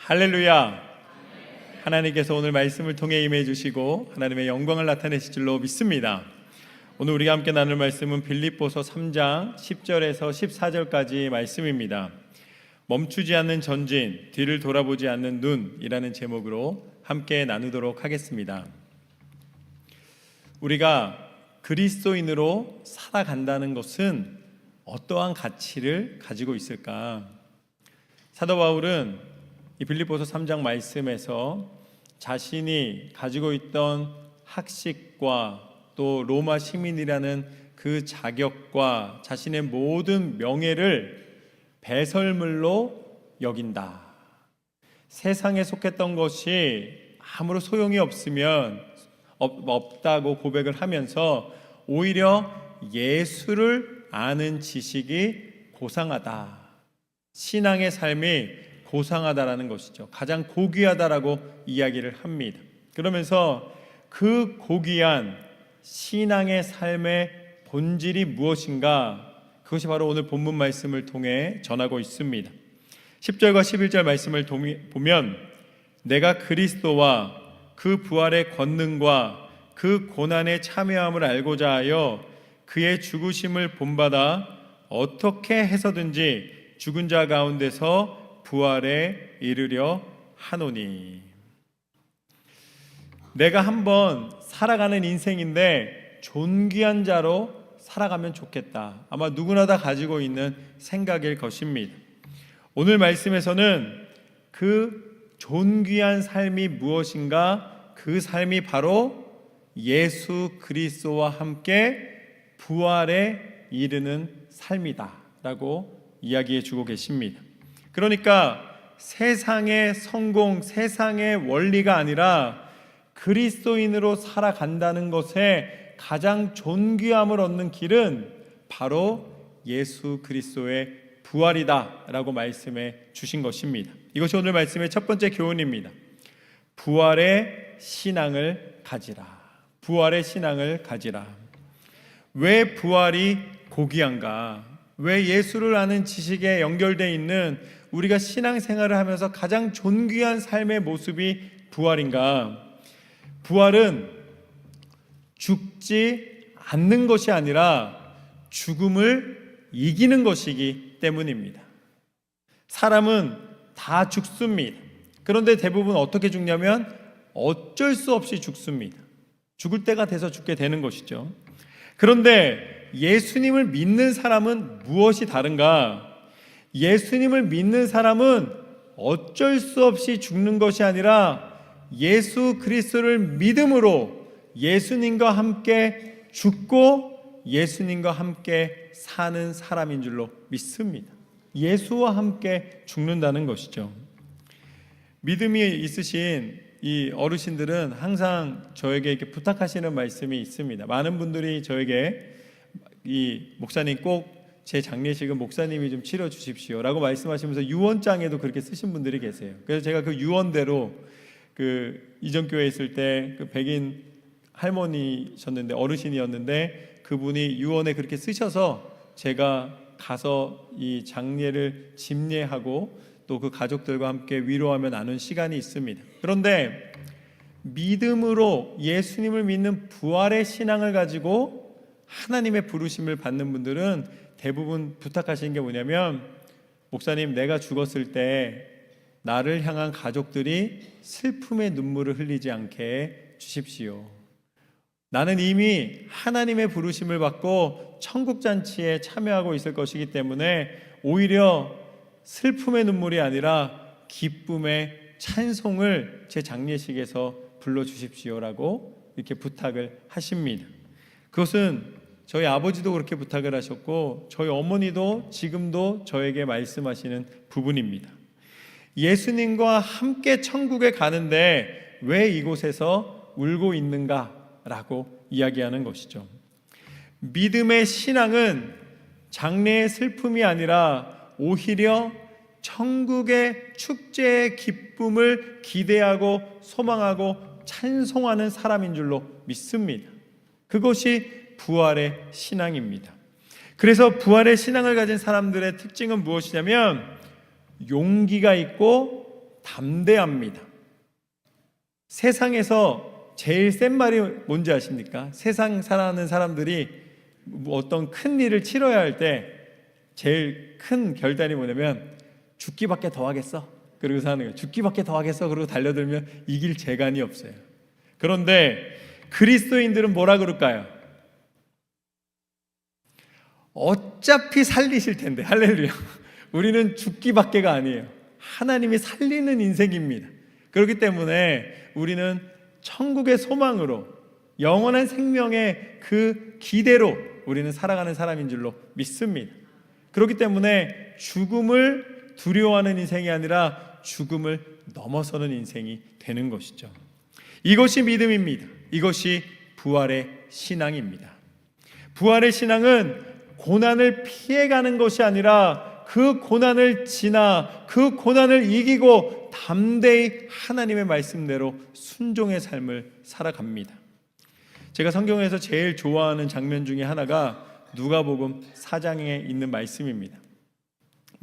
할렐루야. 하나님께서 오늘 말씀을 통해 임해 주시고 하나님의 영광을 나타내실 줄로 믿습니다. 오늘 우리가 함께 나눌 말씀은 빌립보서 3장 10절에서 14절까지 말씀입니다. 멈추지 않는 전진, 뒤를 돌아보지 않는 눈이라는 제목으로 함께 나누도록 하겠습니다. 우리가 그리스도인으로 살아간다는 것은 어떠한 가치를 가지고 있을까? 사도 바울은 이 빌립보서 3장 말씀에서 자신이 가지고 있던 학식과 또 로마 시민이라는 그 자격과 자신의 모든 명예를 배설물로 여긴다. 세상에 속했던 것이 아무런 소용이 없다고 고백을 하면서 오히려 예수를 아는 지식이 고상하다. 신앙의 삶이 고상하다라는 것이죠. 가장 고귀하다라고 이야기를 합니다. 그러면서 그 고귀한 신앙의 삶의 본질이 무엇인가? 그것이 바로 오늘 본문 말씀을 통해 전하고 있습니다. 10절과 11절 말씀을 보면 내가 그리스도와 그 부활의 권능과 그 고난에 참여함을 알고자 하여 그의 죽으심을 본받아 어떻게 해서든지 죽은 자 가운데서 부활에 이르려 하노니. 내가 한번 살아가는 인생인데 존귀한 자로 살아가면 좋겠다. 아마 누구나 다 가지고 있는 생각일 것입니다. 오늘 말씀에서는 그 존귀한 삶이 무엇인가? 그 삶이 바로 예수 그리스도와 함께 부활에 이르는 삶이다 라고 이야기해 주고 계십니다. 그러니까 세상의 성공, 세상의 원리가 아니라 그리스도인으로 살아간다는 것에 가장 존귀함을 얻는 길은 바로 예수 그리스도의 부활이다 라고 말씀해 주신 것입니다. 이것이 오늘 말씀의 첫 번째 교훈입니다. 부활의 신앙을 가지라. 부활의 신앙을 가지라. 왜 부활이 고귀한가? 왜 예수를 아는 지식에 연결되어 있는 우리가 신앙생활을 하면서 가장 존귀한 삶의 모습이 부활인가? 부활은 죽지 않는 것이 아니라 죽음을 이기는 것이기 때문입니다. 사람은 다 죽습니다. 그런데 대부분 어떻게 죽냐면 어쩔 수 없이 죽습니다. 죽을 때가 돼서 죽게 되는 것이죠. 그런데 예수님을 믿는 사람은 무엇이 다른가? 예수님을 믿는 사람은 어쩔 수 없이 죽는 것이 아니라 예수 그리스도를 믿음으로 예수님과 함께 죽고 예수님과 함께 사는 사람인 줄로 믿습니다. 예수와 함께 죽는다는 것이죠. 믿음이 있으신 이 어르신들은 항상 저에게 이렇게 부탁하시는 말씀이 있습니다. 많은 분들이 저에게 이 목사님 꼭 제 장례식은 목사님이 좀 치러 주십시오 라고 말씀하시면서 유언장에도 그렇게 쓰신 분들이 계세요. 그래서 제가 그 유언대로 그 이전 교회에 있을 때 그 백인 할머니셨는데 어르신이었는데 그분이 유언에 그렇게 쓰셔서 제가 가서 이 장례를 집례하고 또 그 가족들과 함께 위로하며 나눈 시간이 있습니다. 그런데 믿음으로 예수님을 믿는 부활의 신앙을 가지고 하나님의 부르심을 받는 분들은 대부분 부탁하시는 게 뭐냐면 목사님, 내가 죽었을 때 나를 향한 가족들이 슬픔의 눈물을 흘리지 않게 주십시오. 나는 이미 하나님의 부르심을 받고 천국잔치에 참여하고 있을 것이기 때문에 오히려 슬픔의 눈물이 아니라 기쁨의 찬송을 제 장례식에서 불러주십시오라고 이렇게 부탁을 하십니다. 그것은 저희 아버지도 그렇게 부탁을 하셨고 저희 어머니도 지금도 저에게 말씀하시는 부분입니다. 예수님과 함께 천국에 가는데 왜 이곳에서 울고 있는가라고 이야기하는 것이죠. 믿음의 신앙은 장래의 슬픔이 아니라 오히려 천국의 축제의 기쁨을 기대하고 소망하고 찬송하는 사람인 줄로 믿습니다. 그것이 부활의 신앙입니다. 그래서 부활의 신앙을 가진 사람들의 특징은 무엇이냐면 용기가 있고 담대합니다. 세상에서 제일 센 말이 뭔지 아십니까? 세상 살아가는 사람들이 어떤 큰 일을 치러야 할 때 제일 큰 결단이 뭐냐면 죽기밖에 더 하겠어? 그러고서 하는 거예요. 죽기밖에 더 하겠어? 그러고 달려들면 이길 재간이 없어요. 그런데 그리스도인들은 뭐라 그럴까요? 어차피 살리실 텐데, 할렐루야. 우리는 죽기밖에가 아니에요. 하나님이 살리는 인생입니다. 그렇기 때문에 우리는 천국의 소망으로, 영원한 생명의 그 기대로 우리는 살아가는 사람인 줄로 믿습니다. 그렇기 때문에 죽음을 두려워하는 인생이 아니라 죽음을 넘어서는 인생이 되는 것이죠. 이것이 믿음입니다. 이것이 부활의 신앙입니다. 부활의 신앙은 고난을 피해가는 것이 아니라 그 고난을 지나 그 고난을 이기고 담대히 하나님의 말씀대로 순종의 삶을 살아갑니다. 제가 성경에서 제일 좋아하는 장면 중에 하나가 누가복음 4장에 있는 말씀입니다.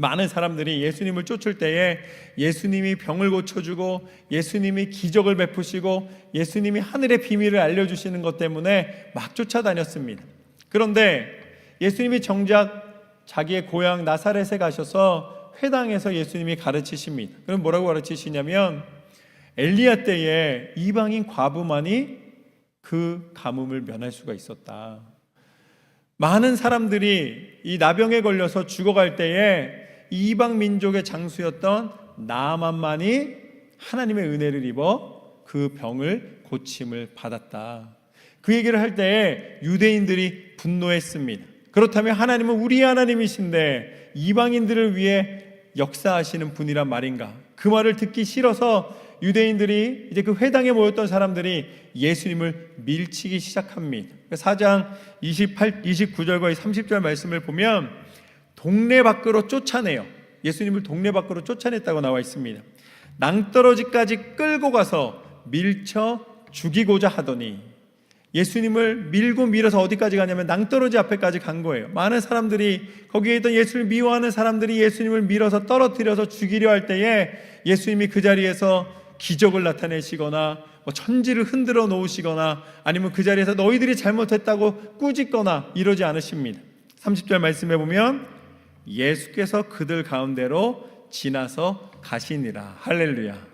많은 사람들이 예수님을 쫓을 때에 예수님이 병을 고쳐주고 예수님이 기적을 베푸시고 예수님이 하늘의 비밀을 알려주시는 것 때문에 막 쫓아다녔습니다. 그런데 예수님이 정작 자기의 고향 나사렛에 가셔서 회당에서 예수님이 가르치십니다. 그럼 뭐라고 가르치시냐면 엘리야 때에 이방인 과부만이 그 가뭄을 면할 수가 있었다. 많은 사람들이 이 나병에 걸려서 죽어갈 때에 이방 민족의 장수였던 나아만만이 하나님의 은혜를 입어 그 병을 고침을 받았다. 그 얘기를 할 때에 유대인들이 분노했습니다. 그렇다면 하나님은 우리의 하나님이신데 이방인들을 위해 역사하시는 분이란 말인가? 그 말을 듣기 싫어서 유대인들이 이제 그 회당에 모였던 사람들이 예수님을 밀치기 시작합니다. 4장 29절과 30절 말씀을 보면 동네 밖으로 쫓아내요. 예수님을 동네 밖으로 쫓아냈다고 나와 있습니다. 낭떠러지까지 끌고 가서 밀쳐 죽이고자 하더니, 예수님을 밀고 밀어서 어디까지 가냐면 낭떠러지 앞에까지 간 거예요. 많은 사람들이, 거기에 있던 예수를 미워하는 사람들이 예수님을 밀어서 떨어뜨려서 죽이려 할 때에 예수님이 그 자리에서 기적을 나타내시거나 천지를 흔들어 놓으시거나 아니면 그 자리에서 너희들이 잘못했다고 꾸짖거나 이러지 않으십니다. 30절 말씀해 보면 예수께서 그들 가운데로 지나서 가시니라. 할렐루야.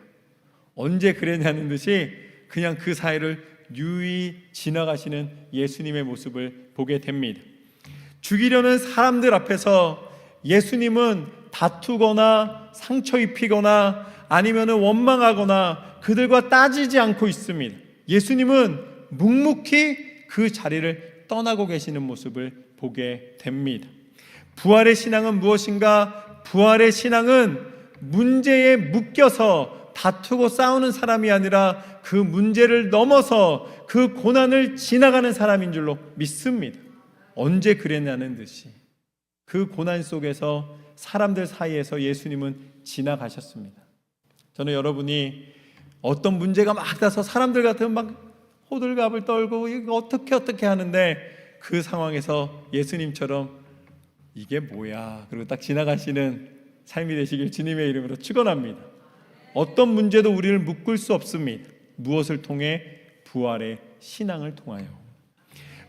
언제 그랬냐는 듯이 그냥 그 사이를 유유히 지나가시는 예수님의 모습을 보게 됩니다. 죽이려는 사람들 앞에서 예수님은 다투거나 상처 입히거나 아니면 원망하거나 그들과 따지지 않고 있습니다. 예수님은 묵묵히 그 자리를 떠나고 계시는 모습을 보게 됩니다. 부활의 신앙은 무엇인가? 부활의 신앙은 문제에 묶여서 다투고 싸우는 사람이 아니라 그 문제를 넘어서 그 고난을 지나가는 사람인 줄로 믿습니다. 언제 그랬냐는 듯이 그 고난 속에서 사람들 사이에서 예수님은 지나가셨습니다. 저는 여러분이 어떤 문제가 막 나서 사람들 같으면 막 호들갑을 떨고 이거 어떻게 하는데 그 상황에서 예수님처럼 이게 뭐야? 그리고 딱 지나가시는 삶이 되시길 주님의 이름으로 축원합니다. 어떤 문제도 우리를 묶을 수 없습니다. 무엇을 통해? 부활의 신앙을 통하여.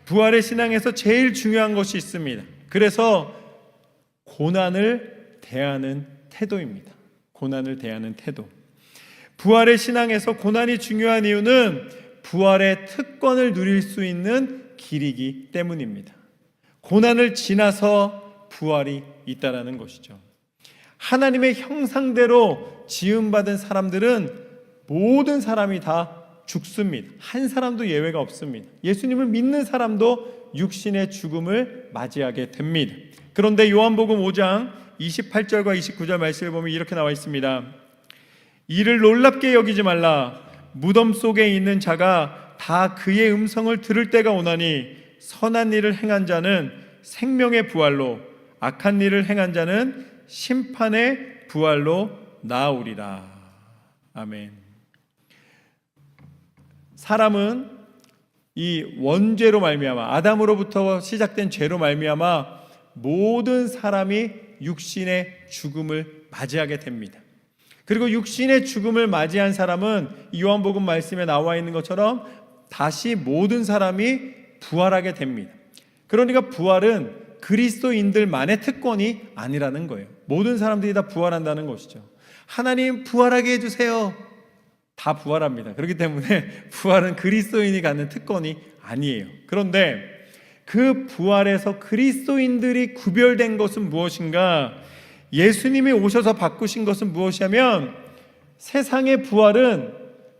부활의 신앙에서 제일 중요한 것이 있습니다. 그래서 고난을 대하는 태도입니다. 고난을 대하는 태도. 부활의 신앙에서 고난이 중요한 이유는 부활의 특권을 누릴 수 있는 길이기 때문입니다. 고난을 지나서 부활이 있다라는 것이죠. 하나님의 형상대로 지음받은 사람들은 모든 사람이 다 죽습니다. 한 사람도 예외가 없습니다. 예수님을 믿는 사람도 육신의 죽음을 맞이하게 됩니다. 그런데 요한복음 5장 28절과 29절 말씀을 보면 이렇게 나와 있습니다. 이를 놀랍게 여기지 말라. 무덤 속에 있는 자가 다 그의 음성을 들을 때가 오나니 선한 일을 행한 자는 생명의 부활로 악한 일을 행한 자는 심판의 부활로 나아오리라. 아멘. 사람은 이 원죄로 말미암아, 아담으로부터 시작된 죄로 말미암아 모든 사람이 육신의 죽음을 맞이하게 됩니다. 그리고 육신의 죽음을 맞이한 사람은 요한복음 말씀에 나와 있는 것처럼 다시 모든 사람이 부활하게 됩니다. 그러니까 부활은 그리스도인들만의 특권이 아니라는 거예요. 모든 사람들이 다 부활한다는 것이죠. 하나님 부활하게 해주세요. 다 부활합니다. 그렇기 때문에 부활은 그리스도인이 갖는 특권이 아니에요. 그런데 그 부활에서 그리스도인들이 구별된 것은 무엇인가? 예수님이 오셔서 바꾸신 것은 무엇이냐면, 세상의 부활은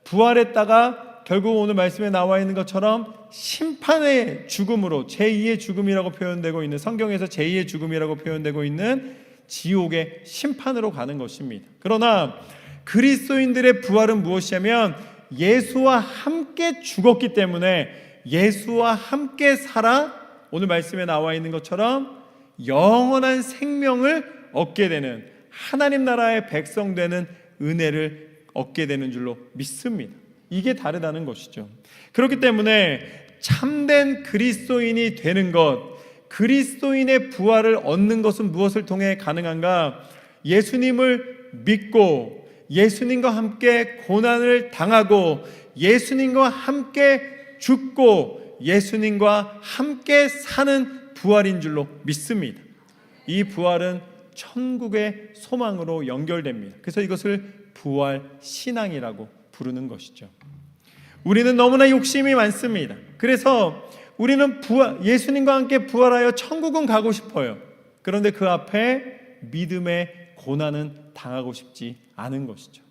부활했다가 결국 오늘 말씀에 나와 있는 것처럼 심판의 죽음으로, 제2의 죽음이라고 표현되고 있는, 성경에서 제2의 죽음이라고 표현되고 있는 지옥의 심판으로 가는 것입니다. 그러나 그리스도인들의 부활은 무엇이냐면, 예수와 함께 죽었기 때문에 예수와 함께 살아 오늘 말씀에 나와 있는 것처럼 영원한 생명을 얻게 되는, 하나님 나라의 백성 되는 은혜를 얻게 되는 줄로 믿습니다. 이게 다르다는 것이죠. 그렇기 때문에 참된 그리스도인이 되는 것, 그리스도인의 부활을 얻는 것은 무엇을 통해 가능한가? 예수님을 믿고 예수님과 함께 고난을 당하고 예수님과 함께 죽고 예수님과 함께 사는 부활인 줄로 믿습니다. 이 부활은 천국의 소망으로 연결됩니다. 그래서 이것을 부활 신앙이라고 부르는 것이죠. 우리는 너무나 욕심이 많습니다. 그래서 우리는 예수님과 함께 부활하여 천국은 가고 싶어요. 그런데 그 앞에 믿음의 고난은 당하고 싶지 않은 것이죠.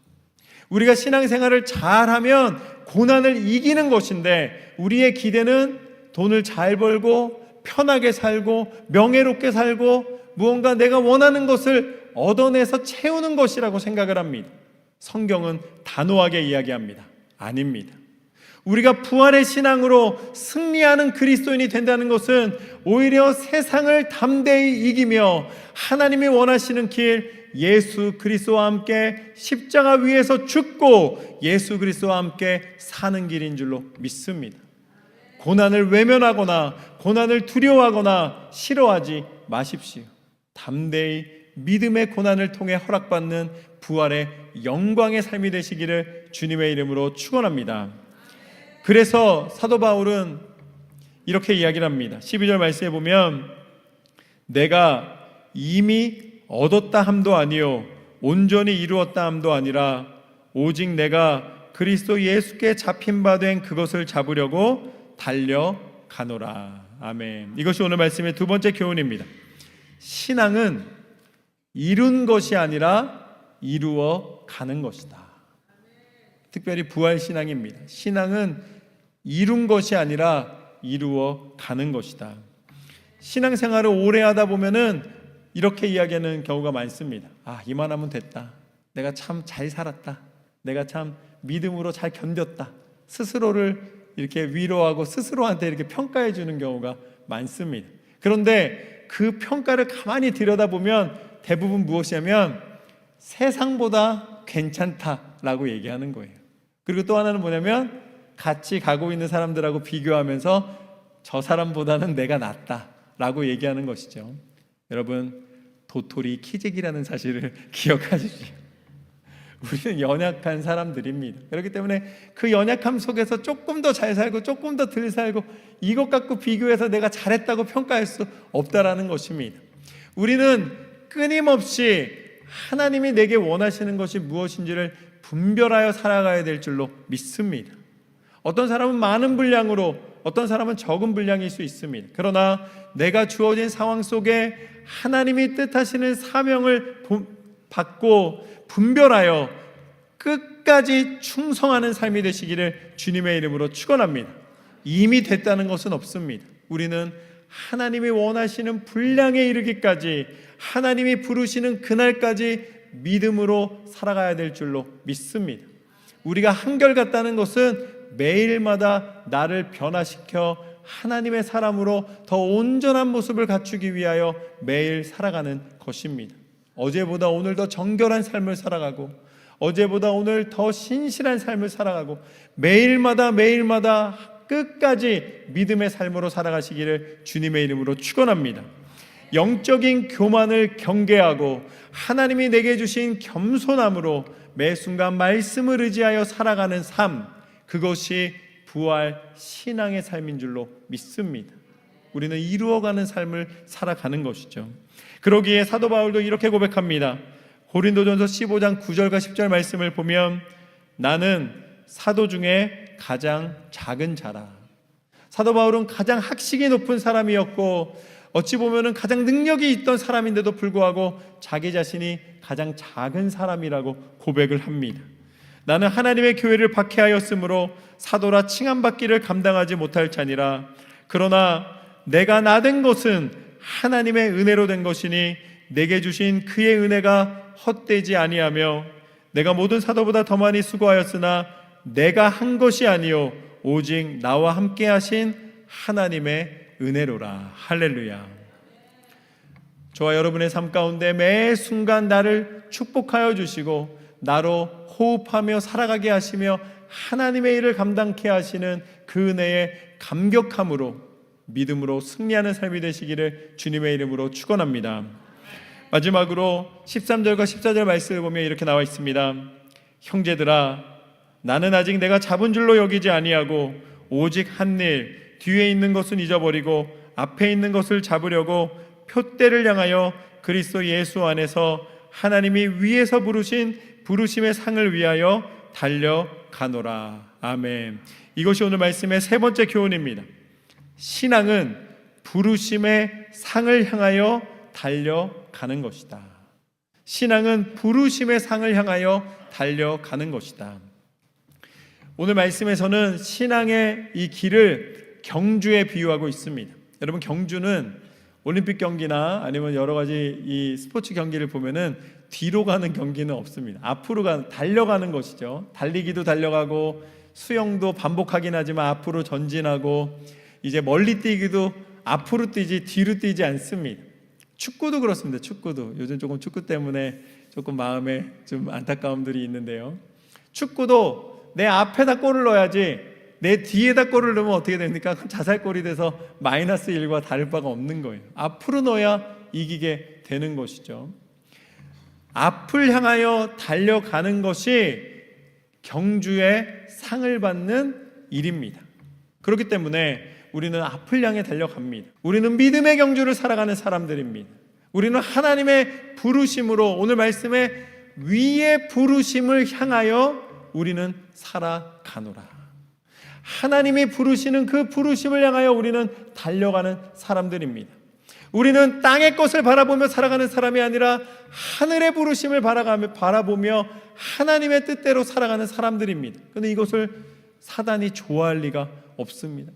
우리가 신앙생활을 잘하면 고난을 이기는 것인데, 우리의 기대는 돈을 잘 벌고 편하게 살고 명예롭게 살고 무언가 내가 원하는 것을 얻어내서 채우는 것이라고 생각을 합니다. 성경은 단호하게 이야기합니다. 아닙니다. 우리가 부활의 신앙으로 승리하는 그리스도인이 된다는 것은 오히려 세상을 담대히 이기며 하나님이 원하시는 길, 예수 그리스도와 함께 십자가 위에서 죽고 예수 그리스도와 함께 사는 길인 줄로 믿습니다. 고난을 외면하거나 고난을 두려워하거나 싫어하지 마십시오. 담대히 믿음의 고난을 통해 허락받는 부활의 영광의 삶이 되시기를 주님의 이름으로 축원합니다. 그래서 사도 바울은 이렇게 이야기를 합니다. 12절 말씀에 보면, 내가 이미 얻었다 함도 아니요 온전히 이루었다 함도 아니라 오직 내가 그리스도 예수께 잡힌 바 된 그것을 잡으려고 달려가노라. 아멘. 이것이 오늘 말씀의 두 번째 교훈입니다. 신앙은 이룬 것이 아니라 이루어 가는 것이다. 특별히 부활 신앙입니다. 신앙은 이룬 것이 아니라 이루어 가는 것이다. 신앙생활을 오래 하다 보면은 이렇게 이야기하는 경우가 많습니다. 이만하면 됐다. 내가 참 잘 살았다. 내가 참 믿음으로 잘 견뎠다. 스스로를 이렇게 위로하고 스스로한테 이렇게 평가해 주는 경우가 많습니다. 그런데 그 평가를 가만히 들여다보면 대부분 무엇이냐면 세상보다 괜찮다라고 얘기하는 거예요. 그리고 또 하나는 뭐냐면 같이 가고 있는 사람들하고 비교하면서 저 사람보다는 내가 낫다라고 얘기하는 것이죠. 여러분, 도토리 키재기라는 사실을 기억하십시오. 우리는 연약한 사람들입니다. 그렇기 때문에 그 연약함 속에서 조금 더 잘 살고 조금 더 덜 살고 이것 갖고 비교해서 내가 잘했다고 평가할 수 없다라는 것입니다. 우리는 끊임없이 하나님이 내게 원하시는 것이 무엇인지를 분별하여 살아가야 될 줄로 믿습니다. 어떤 사람은 많은 분량으로, 어떤 사람은 적은 분량일 수 있습니다. 그러나 내가 주어진 상황 속에 하나님이 뜻하시는 사명을 받고 분별하여 끝까지 충성하는 삶이 되시기를 주님의 이름으로 축원합니다. 이미 됐다는 것은 없습니다. 우리는 하나님이 원하시는 분량에 이르기까지, 하나님이 부르시는 그날까지 믿음으로 살아가야 될 줄로 믿습니다. 우리가 한결같다는 것은 매일마다 나를 변화시켜 하나님의 사람으로 더 온전한 모습을 갖추기 위하여 매일 살아가는 것입니다. 어제보다 오늘 더 정결한 삶을 살아가고 어제보다 오늘 더 신실한 삶을 살아가고 매일마다 끝까지 믿음의 삶으로 살아가시기를 주님의 이름으로 축원합니다. 영적인 교만을 경계하고 하나님이 내게 주신 겸손함으로 매 순간 말씀을 의지하여 살아가는 삶, 그것이 부활 신앙의 삶인 줄로 믿습니다. 우리는 이루어가는 삶을 살아가는 것이죠. 그러기에 사도 바울도 이렇게 고백합니다. 고린도전서 15장 9절과 10절 말씀을 보면 나는 사도 중에 가장 작은 자라. 사도 바울은 가장 학식이 높은 사람이었고 어찌 보면 가장 능력이 있던 사람인데도 불구하고 자기 자신이 가장 작은 사람이라고 고백을 합니다. 나는 하나님의 교회를 박해하였으므로 사도라 칭함받기를 감당하지 못할 자니라. 그러나 내가 나된 것은 하나님의 은혜로 된 것이니 내게 주신 그의 은혜가 헛되지 아니하며 내가 모든 사도보다 더 많이 수고하였으나 내가 한 것이 아니요 오직 나와 함께 하신 하나님의 은혜로라. 할렐루야. 저와 여러분의 삶 가운데 매 순간 나를 축복하여 주시고 나로 호흡하며 살아가게 하시며 하나님의 일을 감당케 하시는 그 은혜에 감격함으로 믿음으로 승리하는 삶이 되시기를 주님의 이름으로 축원합니다. 마지막으로 13절과 14절 말씀을 보면 이렇게 나와 있습니다. 형제들아, 나는 아직 내가 잡은 줄로 여기지 아니하고 오직 한 일, 뒤에 있는 것은 잊어버리고 앞에 있는 것을 잡으려고 표대를 향하여 그리스도 예수 안에서 하나님이 위에서 부르신 부르심의 상을 위하여 달려가노라. 아멘. 이것이 오늘 말씀의 세 번째 교훈입니다. 신앙은 부르심의 상을 향하여 달려가는 것이다. 신앙은 부르심의 상을 향하여 달려가는 것이다. 오늘 말씀에서는 신앙의 이 길을 경주에 비유하고 있습니다. 여러분, 경주는 올림픽 경기나 아니면 여러 가지 이 스포츠 경기를 보면은 뒤로 가는 경기는 없습니다. 앞으로 달려가는 것이죠. 달리기도 달려가고 수영도 반복하긴 하지만 앞으로 전진하고 이제 멀리 뛰기도 앞으로 뛰지 뒤로 뛰지 않습니다. 축구도 그렇습니다. 축구도 요즘 조금 축구 때문에 조금 마음에 좀 안타까움들이 있는데요. 축구도 내 앞에다 골을 넣어야지 내 뒤에다 골을 넣으면 어떻게 됩니까? 자살골이 돼서 마이너스 1과 다를 바가 없는 거예요. 앞으로 넣어야 이기게 되는 것이죠. 앞을 향하여 달려가는 것이 경주의 상을 받는 일입니다. 그렇기 때문에 우리는 앞을 향해 달려갑니다. 우리는 믿음의 경주를 살아가는 사람들입니다. 우리는 하나님의 부르심으로 오늘 말씀에 위의 부르심을 향하여 우리는 살아가노라. 하나님이 부르시는 그 부르심을 향하여 우리는 달려가는 사람들입니다. 우리는 땅의 것을 바라보며 살아가는 사람이 아니라 하늘의 부르심을 바라보며 하나님의 뜻대로 살아가는 사람들입니다. 그런데 이것을 사단이 좋아할 리가 없습니다.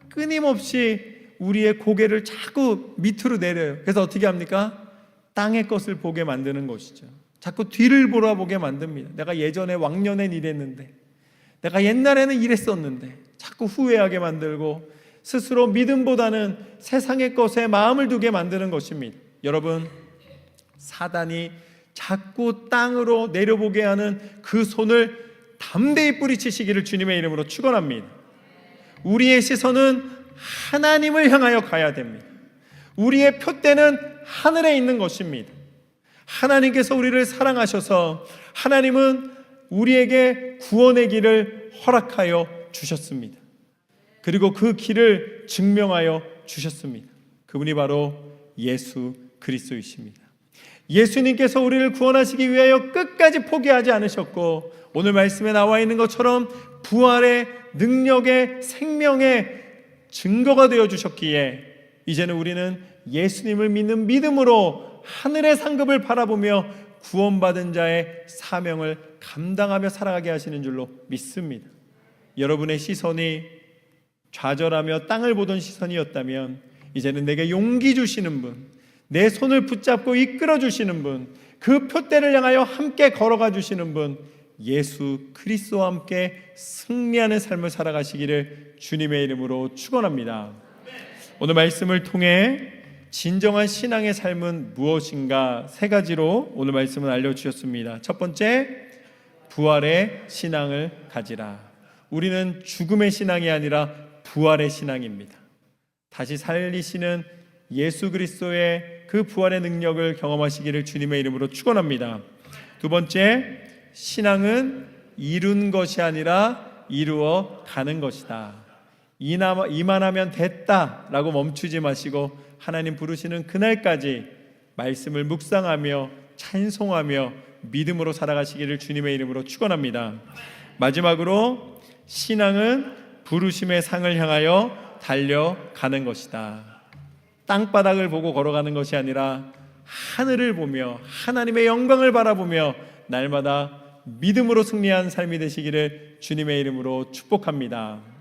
끊임없이 우리의 고개를 자꾸 밑으로 내려요. 그래서 어떻게 합니까? 땅의 것을 보게 만드는 것이죠. 자꾸 뒤를 돌아보게 만듭니다. 내가 예전에 왕년엔 이랬는데, 내가 옛날에는 이랬었는데, 자꾸 후회하게 만들고 스스로 믿음보다는 세상의 것에 마음을 두게 만드는 것입니다. 여러분, 사단이 자꾸 땅으로 내려보게 하는 그 손을 담대히 뿌리치시기를 주님의 이름으로 축원합니다. 우리의 시선은 하나님을 향하여 가야 됩니다. 우리의 표대는 하늘에 있는 것입니다. 하나님께서 우리를 사랑하셔서 하나님은 우리에게 구원의 길을 허락하여 주셨습니다. 그리고 그 길을 증명하여 주셨습니다. 그분이 바로 예수 그리스도이십니다. 예수님께서 우리를 구원하시기 위하여 끝까지 포기하지 않으셨고 오늘 말씀에 나와 있는 것처럼 부활의 능력의 생명의 증거가 되어 주셨기에 이제는 우리는 예수님을 믿는 믿음으로 하늘의 상급을 바라보며 구원받은 자의 사명을 감당하며 살아가게 하시는 줄로 믿습니다. 여러분의 시선이 좌절하며 땅을 보던 시선이었다면 이제는 내게 용기 주시는 분, 내 손을 붙잡고 이끌어 주시는 분, 그 표대를 향하여 함께 걸어가 주시는 분, 예수 그리스도와 함께 승리하는 삶을 살아가시기를 주님의 이름으로 축원합니다. 오늘 말씀을 통해 진정한 신앙의 삶은 무엇인가 세 가지로 오늘 말씀을 알려주셨습니다. 첫 번째, 부활의 신앙을 가지라. 우리는 죽음의 신앙이 아니라 부활의 신앙입니다. 다시 살리시는 예수 그리스도의 그 부활의 능력을 경험하시기를 주님의 이름으로 축원합니다. 두 번째, 신앙은 이룬 것이 아니라 이루어 가는 것이다. 이만하면 됐다라고 멈추지 마시고 하나님 부르시는 그날까지 말씀을 묵상하며 찬송하며 믿음으로 살아가시기를 주님의 이름으로 축원합니다. 마지막으로, 신앙은 부르심의 상을 향하여 달려가는 것이다. 땅바닥을 보고 걸어가는 것이 아니라 하늘을 보며 하나님의 영광을 바라보며 날마다 믿음으로 승리한 삶이 되시기를 주님의 이름으로 축복합니다.